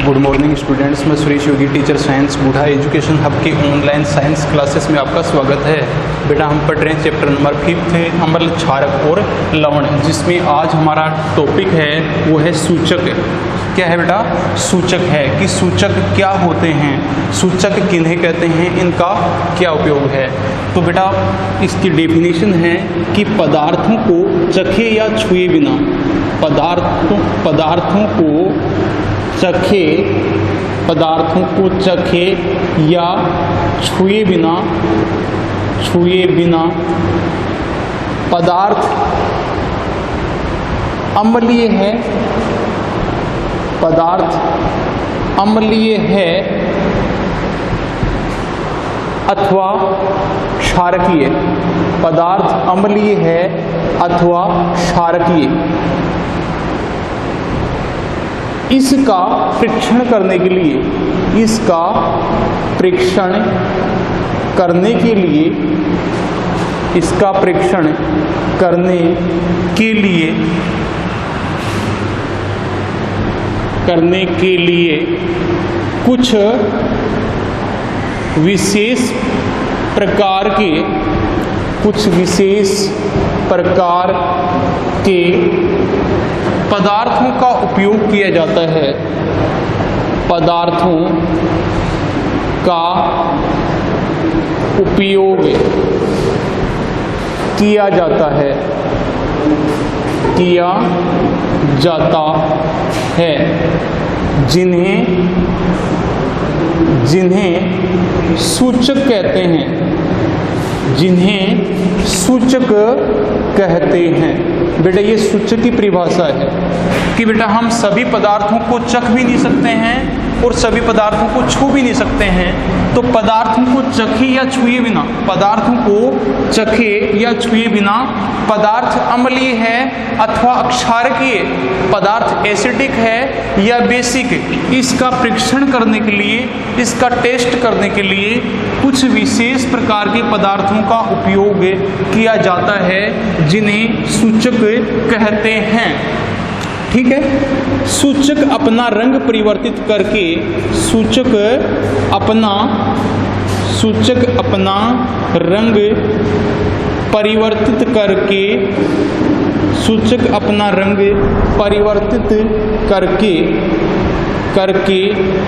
Good morning students, मैं सुरेश योगी, teacher science, बूढ़ा education hub के ऑनलाइन साइंस क्लासेस में आपका स्वागत है। बेटा हम पढ़ रहे हैं चैप्टर नंबर 5 अम्ल, क्षारक और लवण, जिसमें आज हमारा टॉपिक है वो है सूचक। क्या है बेटा? सूचक है कि सूचक क्या होते हैं, सूचक किन्हें कहते हैं, इनका क्या उपयोग है। तो बेटा इसकी डेफिनेशन है कि पदार्थों को चखे या छुए बिना, पदार्थों को चखे या छुए बिना पदार्थ अम्लीय है अथवा क्षारकीय। पदार्थ अम्लीय है अथवा क्षारकीय। इसका परीक्षण करने के लिए कुछ विशेष प्रकार के पदार्थों का उपयोग किया जाता है। पदार्थों का उपयोग किया जाता है जिन्हें सूचक कहते हैं। बेटा ये सूचक की परिभाषा है कि बेटा हम सभी पदार्थों को चख भी नहीं सकते हैं और सभी पदार्थों को छू भी नहीं सकते हैं। तो पदार्थों को चखे या छुए बिना पदार्थ अम्लीय है अथवा क्षारकीय, पदार्थ एसिडिक है या बेसिक, इसका परीक्षण करने के लिए, इसका टेस्ट करने के लिए कुछ विशेष प्रकार के पदार्थों का उपयोग किया जाता है जिन्हें सूचक कहते हैं। ठीक है। सूचक अपना रंग परिवर्तित करके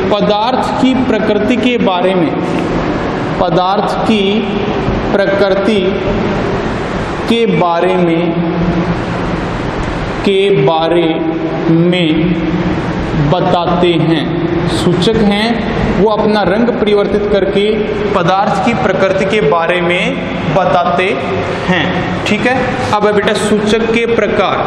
पदार्थ की प्रकृति के बारे में बताते हैं। सूचक हैं वो अपना रंग परिवर्तित करके पदार्थ की प्रकृति के बारे में बताते हैं। ठीक है। अब बेटा सूचक के प्रकार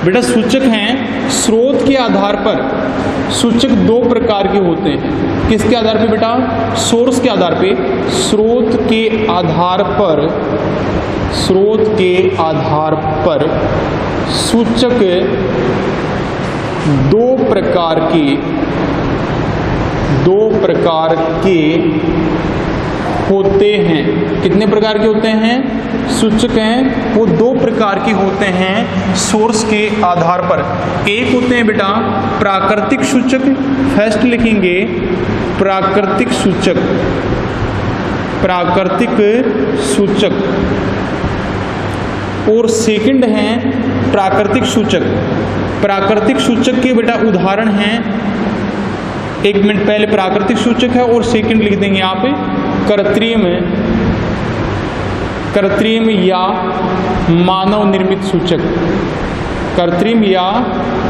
बेटा सूचक हैं स्रोत के आधार पर। सूचक दो प्रकार के होते हैं। किसके आधार पे बेटा? सोर्स के आधार पे। स्रोत के आधार पर सूचक दो प्रकार के होते हैं। कितने प्रकार के होते हैं? सूचक हैं वो दो प्रकार के होते हैं सोर्स के आधार पर। एक होते हैं बेटा प्राकृतिक सूचक, फर्स्ट लिखेंगे प्राकृतिक सूचक, और सेकंड हैं प्राकृतिक सूचक। प्राकृतिक सूचक के बेटा उदाहरण हैं, एक मिनट पहले प्राकृतिक सूचक है और सेकंड लिख देंगे यहाँ पे कृत्रिम या मानव निर्मित सूचक। कृत्रिम या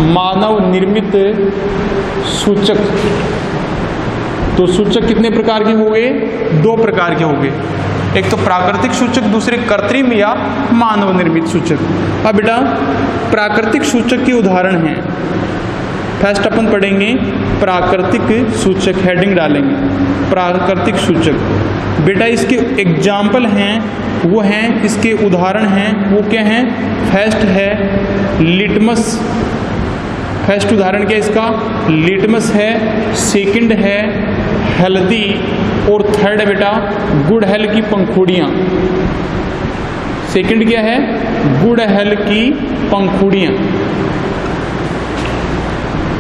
मानव निर्मित सूचक। तो सूचक कितने प्रकार के हो गए? दो प्रकार के हो गए। एक तो प्राकृतिक सूचक, दूसरे कृत्रिम या मानव निर्मित सूचक। अब बेटा प्राकृतिक सूचक के उदाहरण हैं। फर्स्ट अपन पढ़ेंगे प्राकृतिक सूचक, हेडिंग डालेंगे प्राकृतिक सूचक। बेटा इसके एग्जाम्पल हैं, वो हैं, इसके उदाहरण हैं, वो क्या हैं? फर्स्ट है लिटमस। फर्स्ट उदाहरण क्या इसका? लिटमस है। सेकंड है हल्दी और थर्ड बेटा गुड़हल की पंखुड़ियाँ। सेकंड क्या है, गुड़हल की पंखुड़ियाँ,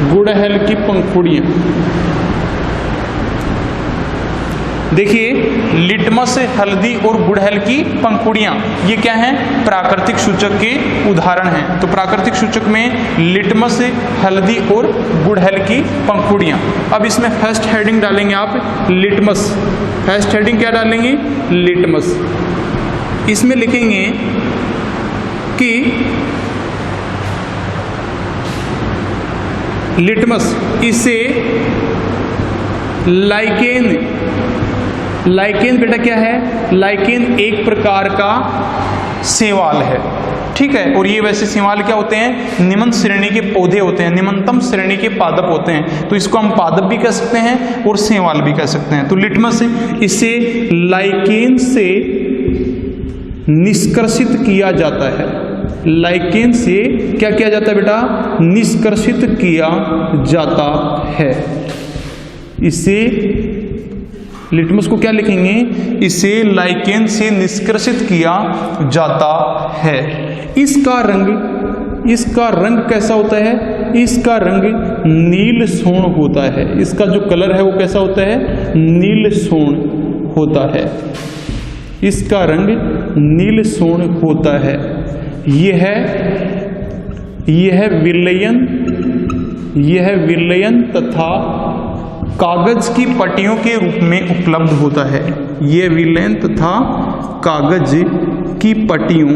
गुड़हल की पंखुड़ियाँ। देखिए लिटमस, हल्दी और गुड़हल की पंखुड़ियाँ ये क्या हैं, प्राकृतिक सूचक के उदाहरण हैं। तो प्राकृतिक सूचक में लिटमस, हल्दी और गुड़हल की पंखुड़ियाँ। अब इसमें फर्स्ट हेडिंग डालेंगे आप लिटमस, फर्स्ट हेडिंग क्या डालेंगे, लिटमस। इसमें लिखेंगे कि लिटमस, इसे लाइकेन, लाइकेन बेटा क्या है, लाइकेन एक प्रकार का शैवाल है, ठीक है। और ये वैसे शैवाल क्या होते हैं, निम्न श्रेणी के पौधे होते हैं, निम्नतम श्रेणी के पादप होते हैं। तो इसको हम पादप भी कह सकते हैं और शैवाल भी कह सकते हैं। तो लिटमस, इसे लाइकेन से निष्कर्षित किया जाता है, लाइकेन से क्या किया जाता है बेटा, निष्कर्षित किया जाता है। इसे लिटमस को क्या लिखेंगे, इसे लाइकेन से निष्कर्षित किया जाता है। इसका रंग, इसका रंग कैसा होता है, इसका रंग नील सोन होता है। इसका जो कलर है वो कैसा होता है, नील सोन होता है। इसका रंग नील सोन होता है। यह विलयन तथा कागज की पट्टियों के रूप में उपलब्ध होता है। यह विलयन तथा कागज की पट्टियों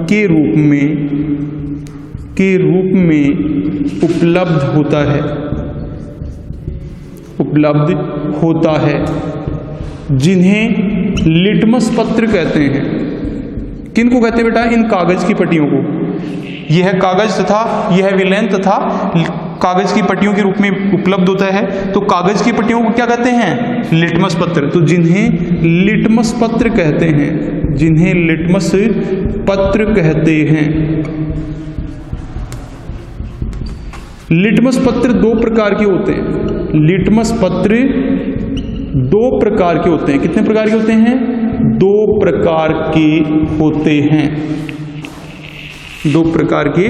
के रूप में उपलब्ध होता है, जिन्हें लिटमस पत्र कहते हैं। किनको कहते हैं बेटा, इन कागज की पट्टियों को। यह कागज तथा यह विलयन तथा कागज की पट्टियों के रूप में उपलब्ध होता है। तो कागज की पट्टियों को क्या कहते हैं, लिटमस पत्र। तो जिन्हें लिटमस पत्र कहते हैं, जिन्हें लिटमस पत्र कहते हैं। लिटमस पत्र दो प्रकार के होते हैं। लिटमस पत्र दो प्रकार के होते हैं। कितने प्रकार के होते हैं, दो प्रकार के होते हैं, दो प्रकार के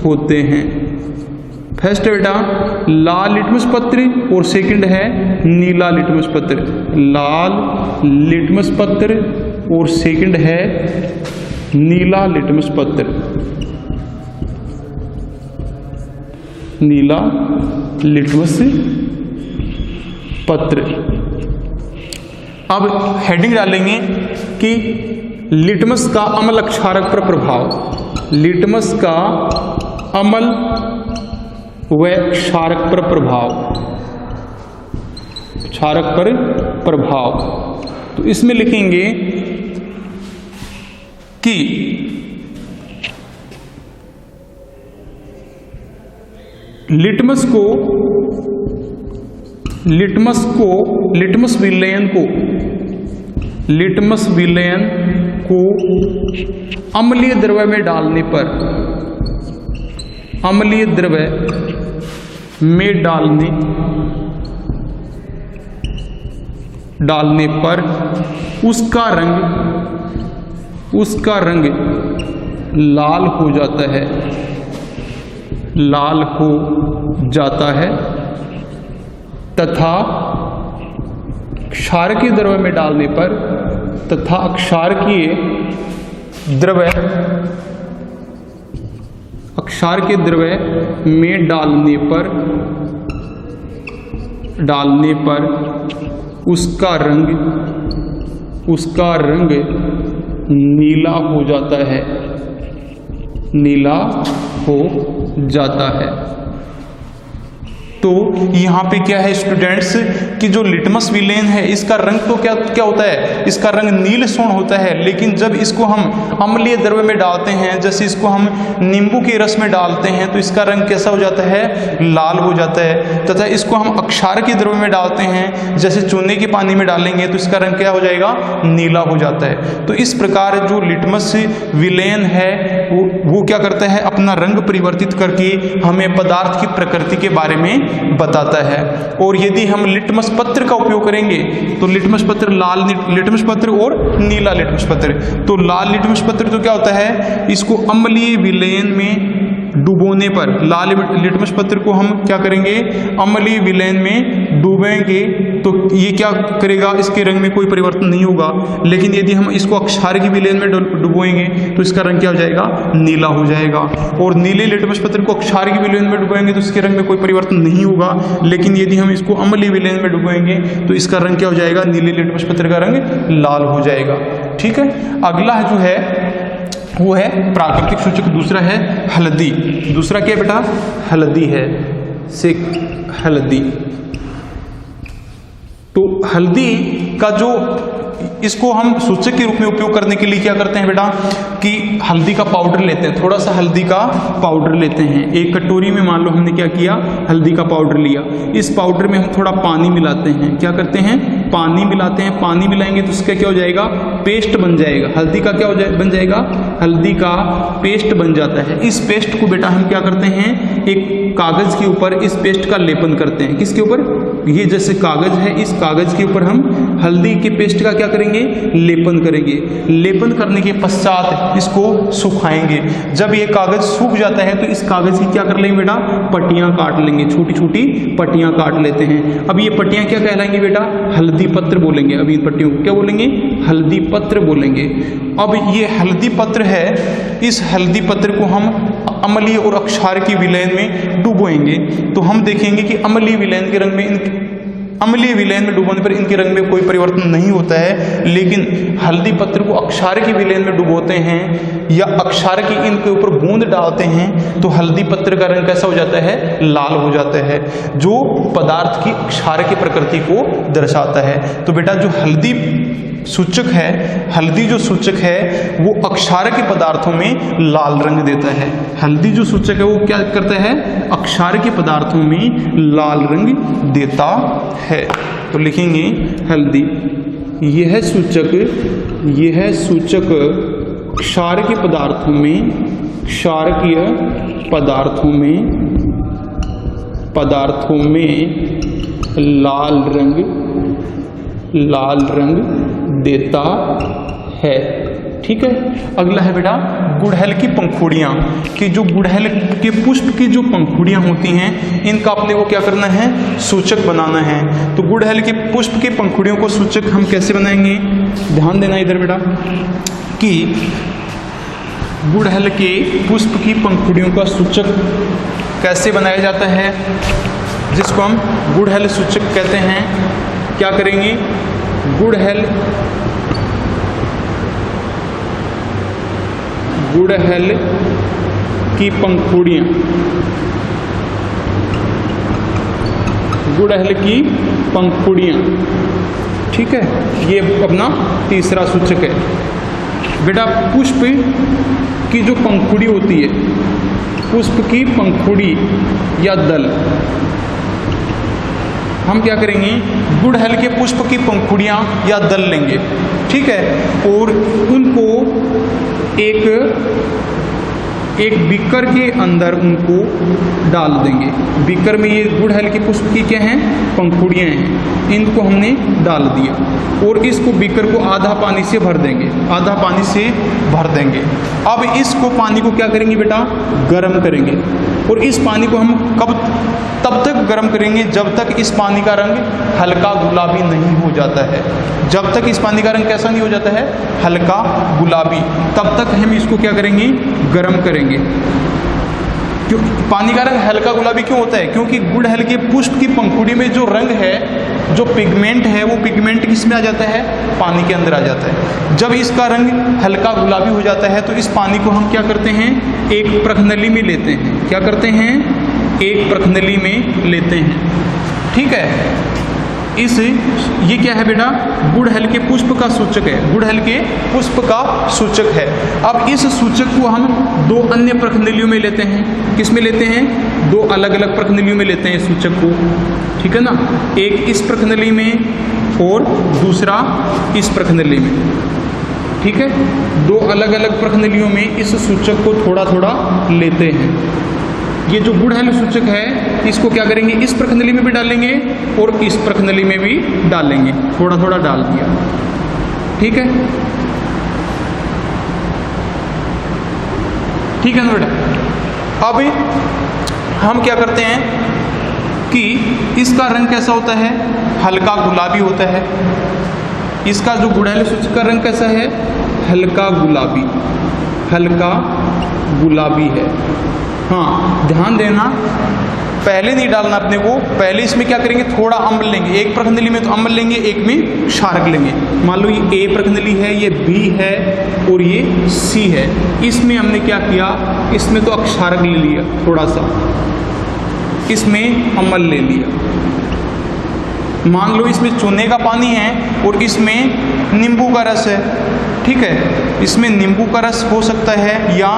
होते हैं। फर्स्ट है बेटा लाल लिटमस पत्र और सेकंड है नीला लिटमस पत्र। लाल लिटमस पत्र और सेकंड है नीला लिटमस पत्र। नीला लिटमस पत्र। अब हेडिंग डालेंगे कि लिटमस का अम्ल क्षारक पर प्रभाव। लिटमस का अम्ल व क्षारक पर प्रभाव, क्षारक पर प्रभाव। तो इसमें लिखेंगे कि लिटमस विलयन को अम्लीय द्रव्य में डालने पर, अम्लीय द्रव्य में डालने पर उसका रंग लाल हो जाता है, लाल हो जाता है तथा क्षारकीय द्रव्य में डालने पर, तथा क्षारकीय द्रव्य में डालने पर उसका रंग नीला हो जाता है, नीला हो जाता है। तो यहाँ पे क्या है स्टूडेंट्स कि जो लिटमस विलेन है इसका रंग तो क्या होता है, इसका रंग नील सोन होता है। लेकिन जब इसको हम अम्लीय द्रव्य में डालते हैं, जैसे इसको हम नींबू के रस में डालते हैं, तो इसका रंग कैसा हो जाता है, लाल हो जाता है। तथा इसको हम अक्षारकीय द्रव्य में डालते हैं, जैसे चूने के पानी में डालेंगे तो इसका रंग क्या हो जाएगा, नीला हो जाता है। तो इस प्रकार जो लिटमस विलेन है वो क्या करता है, अपना रंग परिवर्तित करके हमें पदार्थ की प्रकृति के बारे में बताता है। और यदि हम लिटमस लिटमस पत्र का उपयोग करेंगे तो लिटमस पत्र, लाल लिटमस पत्र और नीला लिटमस पत्र। तो लाल लिटमस पत्र तो क्या होता है, इसको अम्लीय विलयन में डुबोने पर, लाल लिटमस पत्र को हम क्या करेंगे, अम्लीय विलयन में डुबोएंगे तो ये क्या करेगा, इसके रंग में कोई परिवर्तन नहीं होगा। लेकिन यदि हम इसको अक्षारकी विलयन में डुबोएंगे तो इसका रंग क्या हो जाएगा, नीला हो जाएगा। और नीले लिटमस पत्र को अक्षारकी विलयन में डुबोएंगे तो इसके रंग में कोई परिवर्तन नहीं होगा। लेकिन यदि हम इसको अम्लीय विलयन में डुबोएंगे तो इसका रंग क्या हो जाएगा, नीले लिटमस पत्र का रंग लाल हो जाएगा। ठीक है, अगला जो है वो है प्राकृतिक सूचक, दूसरा है हल्दी। दूसरा क्या बेटा, हल्दी है, से हल्दी। तो हल्दी का जो, इसको हम सूचक के रूप में उपयोग करने के लिए क्या करते हैं बेटा, कि हल्दी का पाउडर लेते हैं, थोड़ा सा हल्दी का पाउडर लेते हैं। एक कटोरी में मान लो हमने क्या किया, हल्दी का पाउडर लिया, इस पाउडर में हम थोड़ा पानी मिलाते हैं। क्या करते हैं, पानी मिलाते हैं। पानी मिलाएंगे तो इसका क्या हो जाएगा, पेस्ट बन जाएगा। हल्दी का क्या हो बन जाएगा, हल्दी का पेस्ट बन जाता है। इस पेस्ट को बेटा हम क्या करते हैं, एक कागज के ऊपर इस पेस्ट का लेपन करते हैं। किसके ऊपर, ये जैसे कागज है, इस कागज के ऊपर हम हल्दी के पेस्ट का क्या करेंगे, लेपन करेंगे। लेपन करने के पश्चात इसको सुखाएंगे। जब ये कागज सूख जाता है तो इस कागज की क्या कर लेंगे बेटा, पट्टियां काट लेंगे, छोटी छोटी पट्टियां काट लेते हैं। अब ये पट्टियां क्या कहलाएंगी बेटा, हल्दी पत्र बोलेंगे। अब इन पट्टियों को क्या बोलेंगे, हल्दी पत्र बोलेंगे। अब ये हल्दी पत्र है, इस हल्दी पत्र को हम अम्लीय और अक्षारकी विलयन में डुबोएंगे तो हम देखेंगे कि अम्लीय विलयन के रंग में, अम्लीय विलयन में डुबोने पर इनके रंग में कोई परिवर्तन नहीं होता है। लेकिन हल्दी पत्र को अक्षारकी विलयन में डुबोते हैं या अक्षारकी इनके ऊपर बूंद डालते हैं तो हल्दी पत्र का रंग कैसा हो जाता है, लाल हो जाता है, जो पदार्थ की अक्षारकी प्रकृति को दर्शाता है। तो बेटा जो हल्दी सूचक है, हल्दी जो सूचक है वो अक्षारकी पदार्थों में लाल रंग देता है। हल्दी जो सूचक है वो क्या करता है, अक्षारकी पदार्थों में लाल रंग देता है। तो लिखेंगे हल्दी, यह सूचक क्षारकीय पदार्थों में, क्षारकीय पदार्थों में लाल रंग देता है। ठीक है, अगला है बेटा गुड़हल की पंखुड़ियाँ, कि जो गुड़हल के पुष्प की जो पंखुड़ियाँ होती हैं इनका अपने को क्या करना है, सूचक बनाना है। तो गुड़हल के पुष्प की पंखुड़ियों को सूचक हम कैसे बनाएंगे, ध्यान देना इधर बेटा, कि गुड़हल के पुष्प की पंखुड़ियों का सूचक कैसे बनाया जाता है, जिसको हम गुड़हल सूचक कहते हैं। क्या करेंगे, गुड़हल की पंखुड़ियाँ, गुड़हल की पंखुड़ियाँ, ठीक है, ये अपना तीसरा सूचक है। बेटा पुष्प की जो पंखुड़ी होती है, पुष्प की पंखुड़ी या दल, हम क्या करेंगे, गुड़हल के पुष्प की पंखुड़ियाँ या दल लेंगे, ठीक है, और उनको एक बीकर के अंदर उनको डाल देंगे। बीकर में ये गुड़हल के पुष्प की क्या हैं, पंखुड़ियाँ हैं, इनको हमने डाल दिया और इसको बीकर को आधा पानी से भर देंगे, आधा पानी से भर देंगे। अब इसको पानी को क्या करेंगे बेटा, गर्म करेंगे। और इस पानी को हम तब तक गर्म करेंगे जब तक इस पानी का रंग हल्का गुलाबी नहीं हो जाता है। जब तक इस पानी का रंग कैसा नहीं हो जाता है, हल्का गुलाबी, तब तक हम इसको क्या करेंगे, गर्म करेंगे। क्यों पानी का रंग हल्का गुलाबी क्यों होता है, क्योंकि गुड़हल के पुष्प की पंखुड़ी में जो रंग है, जो पिगमेंट है, वो पिगमेंट किस में आ जाता है, पानी के अंदर आ जाता है। जब इसका रंग हल्का गुलाबी हो जाता है तो इस पानी को हम क्या करते हैं, एक प्रखनली में लेते हैं। क्या करते हैं, एक प्रखनली में लेते हैं, ठीक है। ये क्या है बेटा, गुड़हल के पुष्प का सूचक है, गुड़हल के पुष्प का सूचक है। अब इस सूचक को हम दो अन्य प्रखनलियों में लेते हैं। किस में लेते हैं, दो अलग अलग प्रखनलियों में लेते हैं सूचक को, ठीक है ना। एक इस प्रखनली में और दूसरा इस प्रखनली में, ठीक है। दो अलग अलग प्रखनलियों में इस सूचक को थोड़ा थोड़ा लेते हैं। ये जो गुड़हल सूचक है इसको क्या करेंगे, इस प्रखंडली में भी डालेंगे और इस प्रखंडली में भी डालेंगे, थोड़ा थोड़ा डाल दिया। ठीक है, ठीक है ना बेटा। अब हम क्या करते हैं कि इसका रंग कैसा होता है, हल्का गुलाबी होता है। इसका जो गुड़हल सूचक का रंग कैसा है, हल्का गुलाबी, हल्का गुलाबी है। हाँ, ध्यान देना, पहले नहीं डालना अपने को, पहले इसमें क्या करेंगे, थोड़ा अम्ल लेंगे। एक प्रखंडली में तो अम्ल लेंगे, एक में क्षारक लेंगे। मान लो ये ए प्रखंडली है, ये बी है और ये सी है। इसमें हमने क्या किया, इसमें तो क्षारक ले लिया थोड़ा सा, इसमें अम्ल ले लिया। मान लो इसमें चूने का पानी है और इसमें नींबू का रस है। ठीक है, इसमें नींबू का रस हो सकता है, या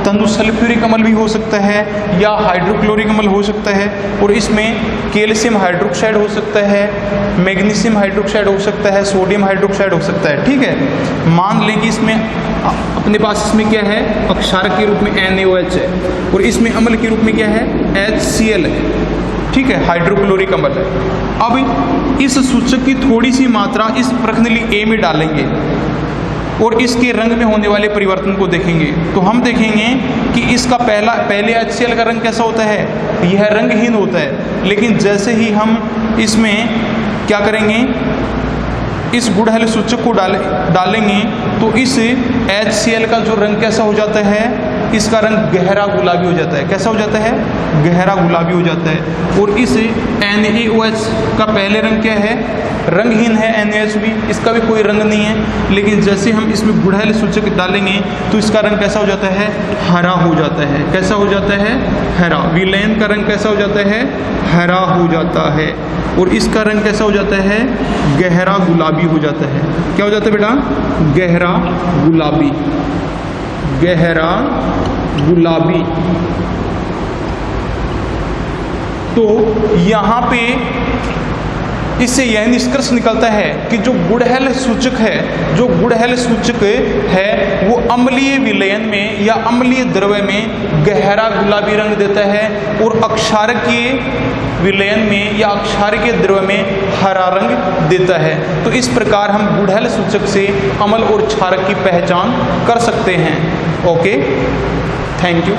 तंदु सल्फ्यूरिक अम्ल भी हो सकता है, या हाइड्रोक्लोरिक अम्ल हो सकता है, और इसमें कैल्शियम हाइड्रोक्साइड हो सकता है, मैग्नीशियम हाइड्रोक्साइड हो सकता है, सोडियम हाइड्रोक्साइड हो सकता है। ठीक है, मान लें कि इसमें अपने पास इसमें क्या है, अक्षारक के रूप में NaOH है और इसमें अम्ल के रूप में क्या है, HCl है। ठीक है, हाइड्रोक्लोरिक अम्ल है। अब इस सूचक की थोड़ी सी मात्रा इस प्रखंडली ए में डालेंगे और इसके रंग में होने वाले परिवर्तन को देखेंगे। तो हम देखेंगे कि इसका पहले HCl का रंग कैसा होता है, यह रंगहीन होता है। लेकिन जैसे ही हम इसमें क्या करेंगे, इस गुड़हल सूचक को डालेंगे तो इस HCl का जो रंग कैसा हो जाता है, इसका रंग गहरा गुलाबी हो जाता है। कैसा हो जाता है, गहरा गुलाबी हो जाता है। और इस NaOH का पहले रंग क्या है, रंगहीन है। NaOH भी, इसका भी कोई रंग नहीं है। लेकिन जैसे हम इसमें गुड़हल सूचक डालेंगे तो इसका रंग कैसा हो जाता है, हरा हो जाता है। कैसा हो जाता है, हरा। विलयन का रंग कैसा हो जाता है, हरा हो जाता है। और इसका रंग कैसा हो जाता है, गहरा गुलाबी हो जाता है। क्या हो जाता है बेटा, गहरा गुलाबी, गहरा गुलाबी। तो यहाँ पे इससे यह निष्कर्ष निकलता है कि जो गुड़हल सूचक है, जो गुड़हल सूचक है वो अम्लीय विलयन में या अम्लीय द्रव्य में गहरा गुलाबी रंग देता है और अक्षारकीय विलयन में या अक्षारकीय द्रव्य में हरा रंग देता है। तो इस प्रकार हम गुड़हल सूचक से अम्ल और क्षारक की पहचान कर सकते हैं। Okay, thank you.